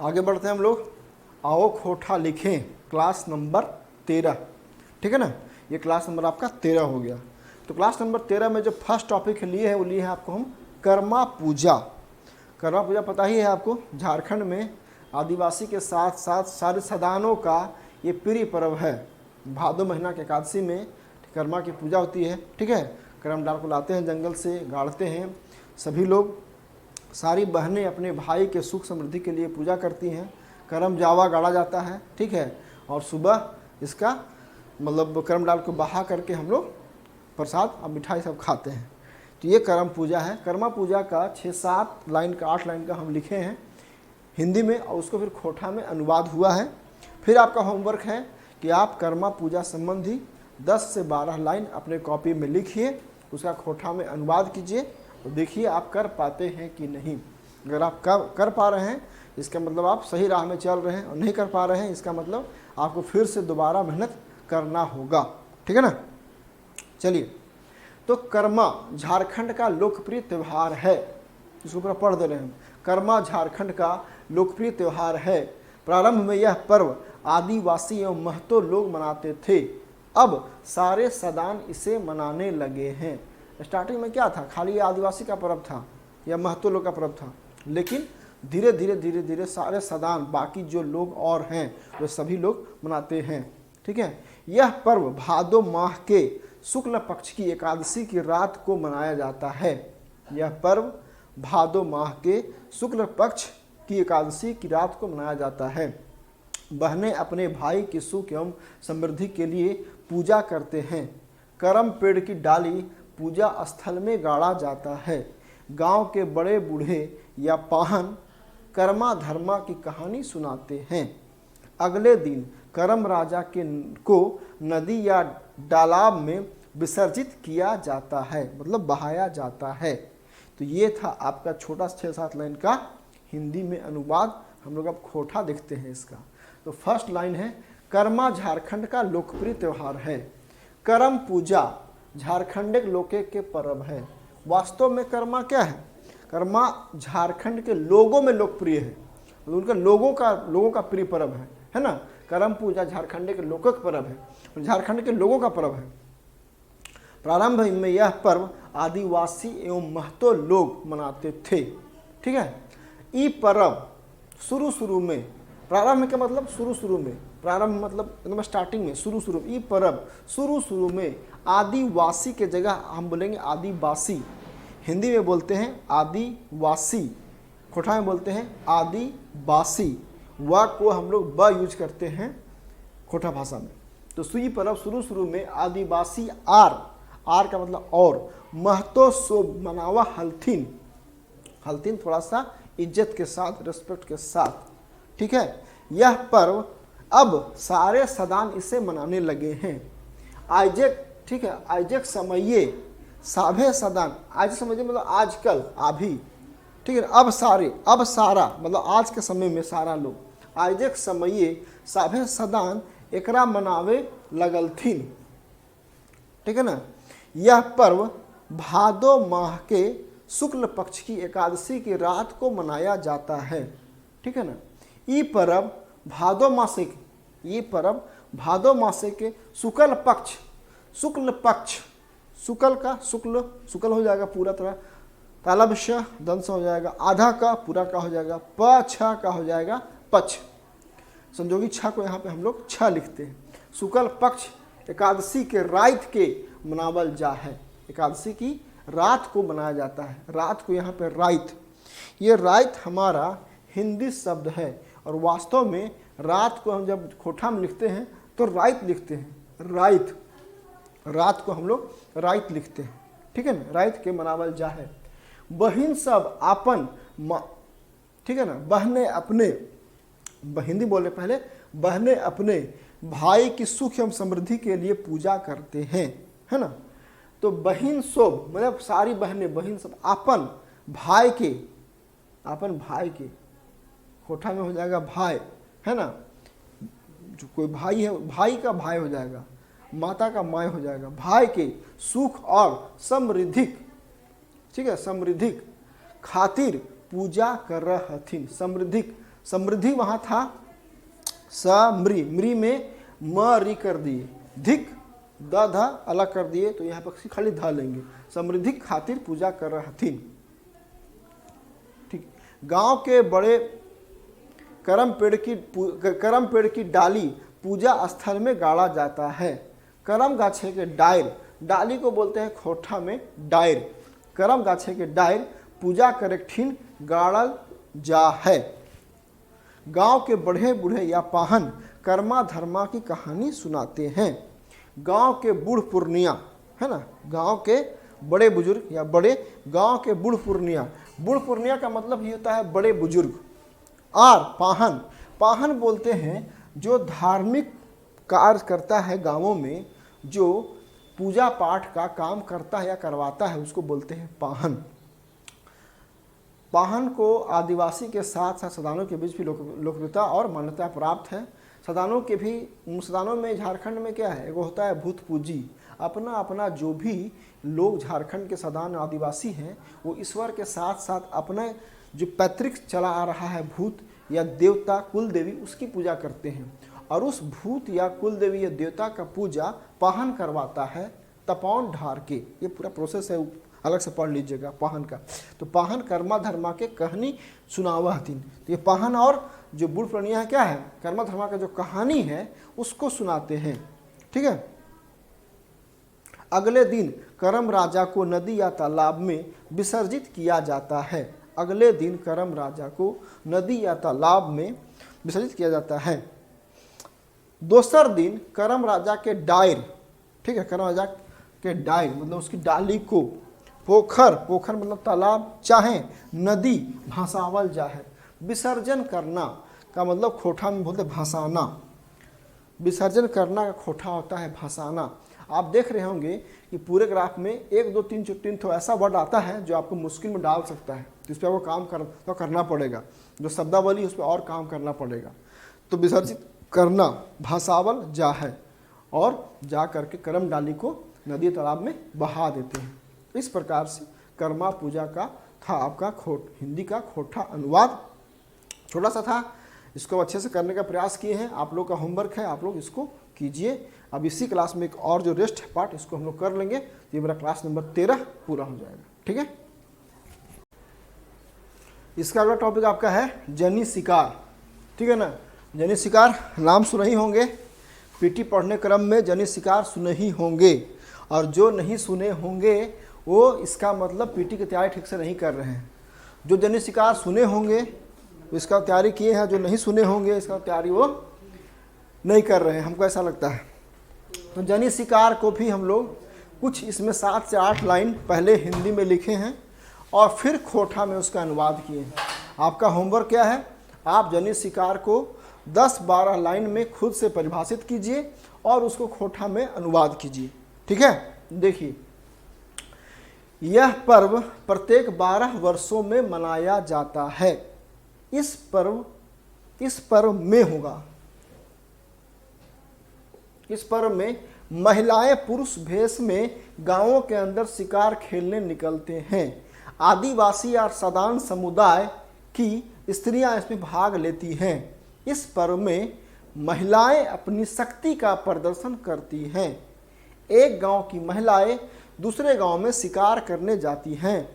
आगे बढ़ते हैं हम लोग। आओ खोटा लिखें, क्लास नंबर 13। ठीक है ना, ये क्लास नंबर आपका 13 हो गया। तो क्लास नंबर 13 में जो फर्स्ट टॉपिक लिए है वो लिए है आपको हम कर्मा पूजा। कर्मा पूजा पता ही है आपको, झारखंड में आदिवासी के साथ साथ सारे सदानों का ये प्रिय पर्व है। भादो महीना के एकादशी में कर्मा की पूजा होती है। ठीक है, कर्म डाल को लाते हैं, जंगल से गाड़ते हैं सभी लोग। सारी बहनें अपने भाई के सुख समृद्धि के लिए पूजा करती हैं। करम जावा गाड़ा जाता है। ठीक है, और सुबह इसका मतलब करम डाल को बहा करके हम लोग प्रसाद और मिठाई सब खाते हैं। तो ये करम पूजा है। कर्मा पूजा का 6-7 लाइन का 8 लाइन का हम लिखे हैं हिंदी में, और उसको फिर खोटा में अनुवाद हुआ है। फिर आपका होमवर्क है कि आप कर्मा पूजा संबंधी 10 से 12 लाइन अपने कॉपी में लिखिए, उसका खोटा में अनुवाद कीजिए, तो देखिए आप कर पाते हैं कि नहीं। अगर आप कर पा रहे हैं इसका मतलब आप सही राह में चल रहे हैं, और नहीं कर पा रहे हैं इसका मतलब आपको फिर से दोबारा मेहनत करना होगा। ठीक है ना। चलिए, तो कर्मा झारखंड का लोकप्रिय त्यौहार है। इसको पूरा पढ़ दे रहे हैं हम। कर्मा झारखंड का लोकप्रिय त्यौहार है। प्रारंभ में यह पर्व आदिवासी एवं महतो लोग मनाते थे, अब सारे सदान इसे मनाने लगे हैं। स्टार्टिंग में क्या था, खाली आदिवासी का पर्व था या महतो लोग का पर्व था, लेकिन धीरे धीरे सारे सदान बाकी जो लोग और हैं वे सभी लोग मनाते हैं। ठीक है, यह पर्व भादो माह के शुक्ल पक्ष की एकादशी की रात को मनाया जाता है। यह पर्व भादो माह के शुक्ल पक्ष की एकादशी की रात को मनाया जाता है। बहनें अपने भाई की सुख एवं समृद्धि के लिए पूजा करते हैं। करम पेड़ की डाली पूजा स्थल में गाड़ा जाता है। गांव के बड़े बूढ़े या पाहन कर्मा धर्मा की कहानी सुनाते हैं। अगले दिन करम राजा को नदी या तालाब में विसर्जित किया जाता है, मतलब बहाया जाता है। तो ये था आपका छोटा 6-7 लाइन का हिंदी में अनुवाद। हम लोग अब खोटा देखते हैं इसका। तो फर्स्ट लाइन है, कर्मा झारखंड का लोकप्रिय त्यौहार है। करम पूजा झारखंड लोके के पर्व है। वास्तव में कर्मा क्या है, कर्मा झारखंड के लोगों में लोकप्रिय है, तो उनका लोगों का प्रिय पर्व है ना। करम पूजा झारखंड के लोकों का पर्व है, झारखंड के लोगों का पर्व है। प्रारंभ में यह पर्व आदिवासी एवं महतो लोग मनाते थे। ठीक है, ये पर्व शुरू में, प्रारंभ का मतलब शुरू में, प्रारंभ मतलब एकदम स्टार्टिंग में, शुरू ये पर्व शुरू में आदिवासी के जगह हम बोलेंगे आदिवासी। हिंदी में बोलते हैं आदिवासी, खोटा में बोलते हैं आदिवासी। व को हम लोग ब यूज करते हैं खोटा भाषा में। तो सुई पर्व शुरू में आदिवासी आर का मतलब और, महतो सो मनावा हल्थिन थोड़ा सा इज्जत के साथ, रिस्पेक्ट के साथ। ठीक है, यह पर्व अब सारे सदान इसे मनाने लगे हैं। आइजेक, ठीक है, आइजेक समये साभे सदान, आज समझिए मतलब आजकल, अभी। ठीक है, अब सारा मतलब आज के समय में सारा लोग, आइजेक समये साभे सदान एकरा मनावे लगलथिन। ठीक है ना। यह पर्व भादो माह के शुक्ल पक्ष की एकादशी की रात को मनाया जाता है। ठीक है ना। ये पर्व भादो मासे के शुक्ल पक्ष, शुक्ल का शुक्ल हो जाएगा पूरा तरह, तालब श दंश हो जाएगा, आधा का पूरा का हो जाएगा, प छ का हो जाएगा पक्ष, संजोगी छ को यहाँ पे हम लोग छ लिखते हैं। शुक्ल पक्ष एकादशी के रात के मनावल जा है, एकादशी की रात को मनाया जाता है। रात को यहाँ पे रात, ये रात हमारा हिंदी शब्द है, और वास्तव में रात को हम जब खोटा में लिखते हैं तो रात लिखते हैं, रात को हम लोग रात लिखते हैं। ठीक है ना, रात के मनावल जा है। बहिन सब आपन, ठीक है ना, बहने अपने, हिंदी बोले पहले, बहने अपने भाई की सुख एवं समृद्धि के लिए पूजा करते हैं, है ना। तो बहिन सब मतलब सारी बहनें, बहिन सब आपन भाई के, खोटा में हो जाएगा भाई, है ना। जो कोई भाई है, भाई का भाई हो जाएगा, माता का माय हो जाएगा, भाई के सुख और समृद्धिक, ठीक है, समृद्धिक खातिर पूजा कर रहथिन। समृद्धिक समृद्धि वहाँ था समृ, मृ में म री कर दिए, धिक द ध अलग कर दिए, तो यहाँ पर खाली ध लेंगे। समृद्धि खातिर पूजा कर रहथिन। ठीक, गांव के बड़े करम पेड़ की डाली पूजा स्थल में गाड़ा जाता है। करम गाछे के डायर, डाली को बोलते हैं खोठा में डायर। करम गाछे के डायर पूजा करेठिन गाड़ल जा है। गांव के बढ़े बूढ़े या पाहन कर्मा धर्मा की कहानी सुनाते हैं। गांव के बूढ़ पुरनिया, है ना, गांव के बड़े बुजुर्ग या बड़े गांव के बूढ़ पुरनिया का मतलब ये होता है बड़े बुजुर्ग। और पाहन, पाहन बोलते हैं जो धार्मिक कार्य करता है गांवों में, जो पूजा पाठ का काम करता है या करवाता है, उसको बोलते हैं पाहन। पाहन को आदिवासी के साथ साथ सदानों के बीच भी लोकप्रियता और मान्यता प्राप्त है। सदानों में झारखंड में क्या है, एगो होता है भूत पूजी। अपना अपना जो भी लोग झारखंड के सदान आदिवासी हैं, वो ईश्वर के साथ साथ अपने जो पैतृक चला आ रहा है भूत या देवता कुल देवी, उसकी पूजा करते हैं। और उस भूत या कुल देवी या देवता का पूजा पाहन करवाता है तपौन ढार के। ये पूरा प्रोसेस है, अलग से पढ़ लीजिएगा पाहन का। तो पाहन कर्मा धर्मा के कहनी सुनावा हथिन। तो ये पाहन और जो बूढ़ पुरनिया है क्या है, कर्मा धर्मा का जो कहानी है उसको सुनाते हैं। ठीक है। अगले दिन करम राजा को नदी या तालाब में विसर्जित किया जाता है। अगले दिन करम राजा को नदी या तालाब में विसर्जित किया जाता है। दोसर दिन करम राजा के डायर, ठीक है, करम राजा के डायर मतलब उसकी डाली को पोखर, पोखर मतलब तालाब चाहे नदी भसावल जाए। विसर्जन करना का मतलब खोठा में बोलते भसाना। विसर्जन करना का खोठा होता है भसाना। आप देख रहे होंगे कि पूरे ग्राफ में 1 2 3 4 तो ऐसा वर्ड आता है जो आपको मुश्किल में डाल सकता है, तो इस पर आपको काम करना पड़ेगा। जो शब्दावली उस पर और काम करना पड़ेगा। तो विसर्जित करना भसावल जा है और जा करके करम डाली को नदी तालाब में बहा देते हैं। इस प्रकार से कर्मा पूजा का था आपका हिंदी का खोटा अनुवाद। छोटा सा था, इसको अच्छे से करने का प्रयास किए हैं। आप लोग का होमवर्क है, आप लोग इसको कीजिए। अब इसी क्लास में एक और जो रेस्ट है पार्ट, इसको हम लोग कर लेंगे। तो ये मेरा क्लास नंबर 13 पूरा हो जाएगा। ठीक है। इसका अगला टॉपिक आपका है जनी शिकार। ठीक है ना। जनी शिकार नाम सुने ही होंगे, पीटी पढ़ने क्रम में जनी शिकार सुने ही होंगे। और जो नहीं सुने होंगे वो इसका मतलब पीटी की तैयारी ठीक से नहीं कर रहे हैं। जो जनी शिकार सुने होंगे इसका तैयारी किए हैं, जो नहीं सुने होंगे इसका तैयारी वो नहीं कर रहे हैं, हमको ऐसा लगता है। तो जनी शिकार को भी हम लोग कुछ इसमें 7 से 8 लाइन पहले हिंदी में लिखे हैं और फिर खोठा में उसका अनुवाद किए हैं। आपका होमवर्क क्या है, आप जनी शिकार को 10-12 लाइन में खुद से परिभाषित कीजिए और उसको खोठा में अनुवाद कीजिए। ठीक है। देखिए, यह पर्व प्रत्येक 12 वर्षों में मनाया जाता है। इस पर्व में होगा, इस पर्व में महिलाएं पुरुष भेष में गांवों के अंदर शिकार खेलने निकलते हैं। आदिवासी और सदान समुदाय की स्त्रियां इसमें भाग लेती हैं। इस पर्व में महिलाएं अपनी शक्ति का प्रदर्शन करती हैं। एक गांव की महिलाएं दूसरे गांव में शिकार करने जाती हैं।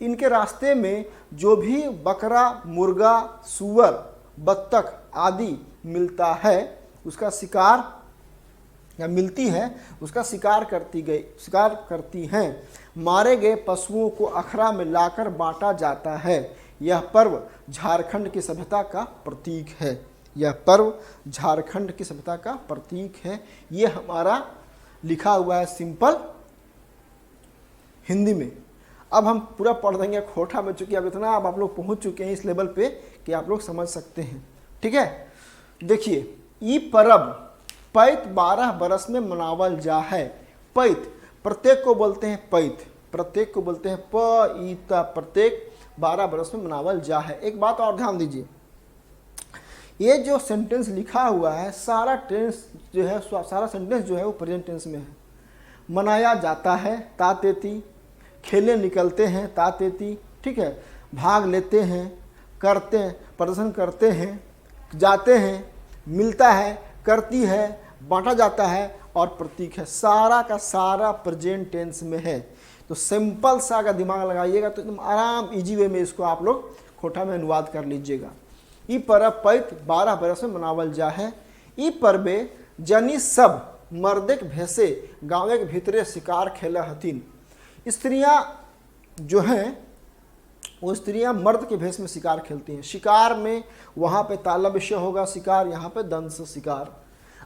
इनके रास्ते में जो भी बकरा, मुर्गा, सूअर, बत्तख आदि मिलता है उसका शिकार या मिलती है उसका शिकार करती हैं। मारे गए पशुओं को अखड़ा में लाकर बांटा जाता है। यह पर्व झारखंड की सभ्यता का प्रतीक है। यह पर्व झारखंड की सभ्यता का प्रतीक है। यह हमारा लिखा हुआ है सिंपल हिंदी में। अब हम पूरा पढ़ देंगे खोठा में, चूंकि अब इतना आप लोग पहुंच चुके हैं इस लेवल पे कि आप लोग समझ सकते हैं। ठीक है। देखिए, ई पर्व पैत 12 बरस में मनावल जा है। पैत प्रत्येक को बोलते हैं पैत, प्रत्येक को बोलते हैं पैत, प्रत्येक 12 बरस में मनावल जा है। एक बात और ध्यान दीजिए, ये जो सेंटेंस लिखा हुआ है सारा टेंस जो है, सारा सेंटेंस जो है वो प्रेजेंट टेंस में है। मनाया जाता है तातेती, खेलने निकलते हैं तातेती, ठीक है, भाग लेते हैं करते हैं, प्रदर्शन करते हैं, जाते हैं, मिलता है, करती है, बांटा जाता है और प्रतीक है। सारा का सारा प्रेजेंट टेंस में है। तो सिंपल सा अगर दिमाग लगाइएगा तो एकदम आराम इजी वे में इसको आप लोग खोटा में अनुवाद कर लीजिएगा। ई पर्व पैत 12 बरस में मनावल जा है। ई पर्वे जनी सब मर्दे के भेसे गाँव के भीतरे शिकार खेला हथिन। स्त्रियाँ जो हैं वो स्त्रियां मर्द के भेष में शिकार खेलती हैं। शिकार में वहाँ पे तालव्य से होगा शिकार, यहाँ पे दंत से शिकार।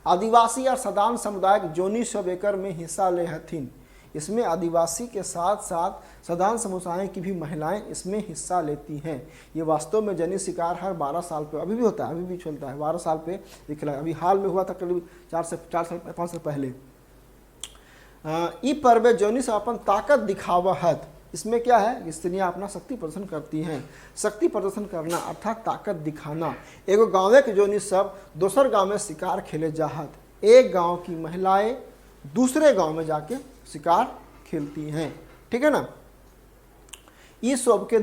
आदिवासी और साधारण समुदाय जोनी सब एकड़ में हिस्सा ले हथिन। इसमें आदिवासी के साथ साथ साधारण समुदाय की भी महिलाएं इसमें हिस्सा लेती हैं। ये वास्तव में जनी शिकार हर 12 साल पे अभी भी होता है, अभी भी चलता है, 12 साल पे दिखला। अभी हाल में हुआ था करीब 5 साल पहले। ई पर्व जोनी से अपन ताकत दिखावा हत। इसमें क्या है, स्त्रियां अपना शक्ति प्रदर्शन करती हैं। शक्ति प्रदर्शन करना अर्थात ताकत दिखाना। एगो गाँव के जोनी सब दोसर गांव में शिकार खेले जाहत। एक गांव की महिलाएं दूसरे गांव में जाके शिकार खेलती हैं। ठीक है ना। इस सब के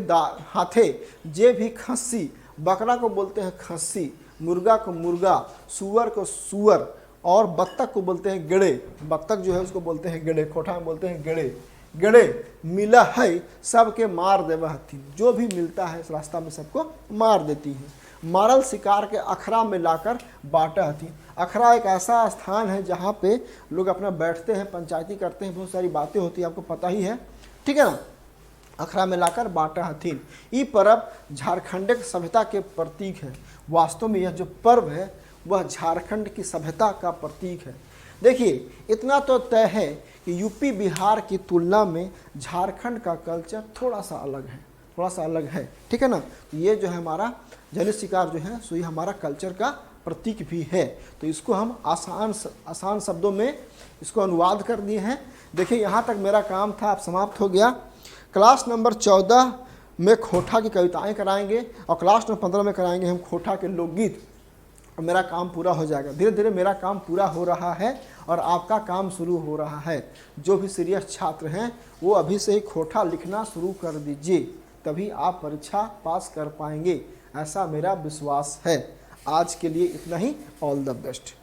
हाथे जे भी खस्सी, बकरा को बोलते हैं खस्सी, मुर्गा को मुर्गा, सुअर को सुअर और बत्तख को बोलते हैं गेड़े। बत्तख जो है उसको बोलते हैं गेड़े, खोटा में बोलते हैं गेड़े। गेड़े मिला है सबके मार देवा हथिन। जो भी मिलता है इस रास्ता में सबको मार देती हैं। मारल शिकार के अखड़ा में लाकर बांटा हथिन। अखड़ा एक ऐसा स्थान है जहाँ पे लोग अपना बैठते हैं, पंचायती करते हैं, बहुत सारी बातें होती हैं, आपको पता ही है। ठीक है ना। अखड़ा में लाकर बांटा हथिन। ये पर्व झारखंड की सभ्यता के प्रतीक है। वास्तव में यह जो पर्व है वह झारखंड की सभ्यता का प्रतीक है। देखिए इतना तो तय है कि यूपी बिहार की तुलना में झारखंड का कल्चर थोड़ा सा अलग है। ठीक है ना। ये जो है हमारा जनी शिकार जो है सो ये हमारा कल्चर का प्रतीक भी है। तो इसको हम आसान शब्दों में इसको अनुवाद कर दिए हैं। देखिए यहाँ तक मेरा काम था, अब समाप्त हो गया। क्लास नंबर 14 में खोटा की कविताएं कराएंगे और क्लास नंबर 15 में कराएंगे हम खोटा के लोकगीत। और मेरा काम पूरा हो जाएगा। धीरे धीरे मेरा काम पूरा हो रहा है और आपका काम शुरू हो रहा है। जो भी सीरियस छात्र हैं वो अभी से ही खोटा लिखना शुरू कर दीजिए, तभी आप परीक्षा पास कर पाएंगे, ऐसा मेरा विश्वास है। आज के लिए इतना ही। All the best.